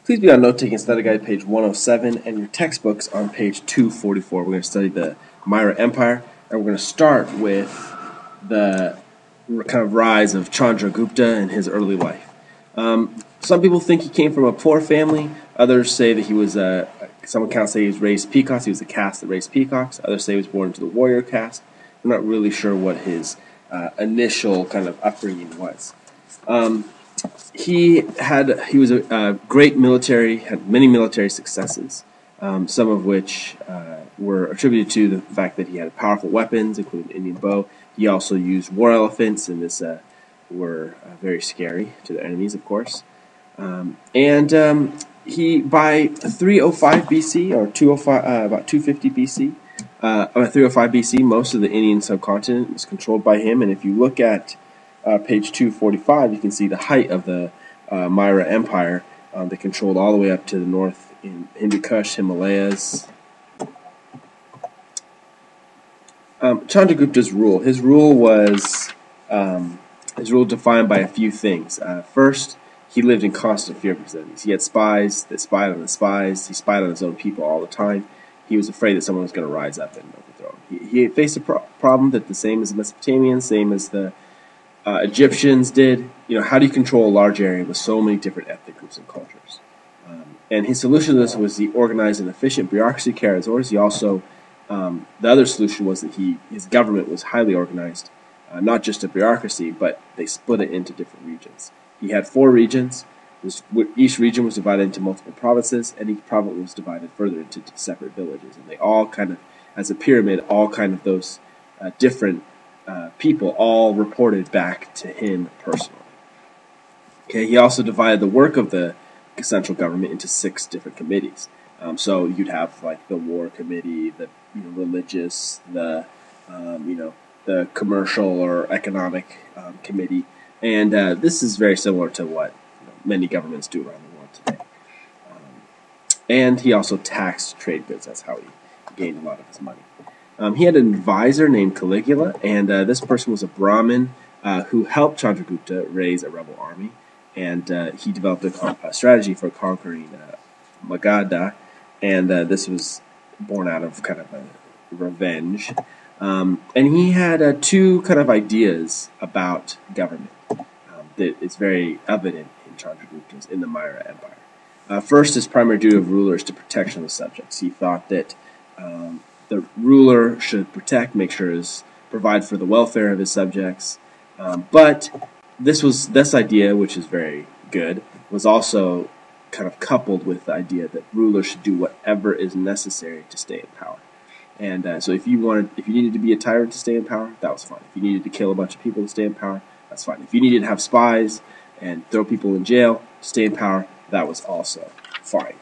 Please be on note-taking study guide page 107 and your textbooks on page 244. We're going to study the Maurya Empire, and we're going to start with the kind of rise of Chandragupta and his early life. Some people think he came from a poor family. Others say that he was some accounts say he was raised peacocks. He was a caste that raised peacocks. Others say he was born into the warrior caste. I'm not really sure what his initial kind of upbringing was. He was a great military, had many military successes, some of which were attributed to the fact that he had powerful weapons, including the Indian bow. He also used war elephants, and this were very scary to the enemies, of course. He, by 305 BC, or 205, about 250 BC, or 305 BC, most of the Indian subcontinent was controlled by him. And if you look at page 245, you can see the height of the Maurya Empire. They controlled all the way up to the north in Hindu Kush, Himalayas. Chandragupta's rule. His rule was defined by a few things. First, he lived in constant fear of his enemies. He had spies that spied on the spies. He spied on his own people all the time. He was afraid that someone was going to rise up and overthrow him. He faced a problem that the same as the Mesopotamians, same as the Egyptians did. You know, how do you control a large area with so many different ethnic groups and cultures? And his solution to this was he organized an efficient bureaucracy carried his orders. He also, the other solution was that his government was highly organized, not just a bureaucracy, but they split it into different regions. He had 4 regions. Each region was divided into multiple provinces, and each province was divided further into separate villages. And they all kind of, as a pyramid, all kind of those different people all reported back to him personally. Okay, he also divided the work of the central government into 6 different committees. So you'd have like the war committee, the religious, the the commercial or economic committee, and this is very similar to what many governments do around the world today. And he also taxed trade goods. That's how he gained a lot of his money. He had an advisor named Caligula, and this person was a Brahmin who helped Chandragupta raise a rebel army, and he developed a strategy for conquering Magadha, and this was born out of kind of a revenge. And he had 2 kind of ideas about government that is very evident in Chandragupta's, in the Maurya Empire. First, his primary duty of ruler is to protection of the subjects. He thought that the ruler should protect, provide for the welfare of his subjects. But this idea, which is very good, was also kind of coupled with the idea that rulers should do whatever is necessary to stay in power. And so if you needed to be a tyrant to stay in power, that was fine. If you needed to kill a bunch of people to stay in power, that's fine. If you needed to have spies and throw people in jail to stay in power, that was also fine.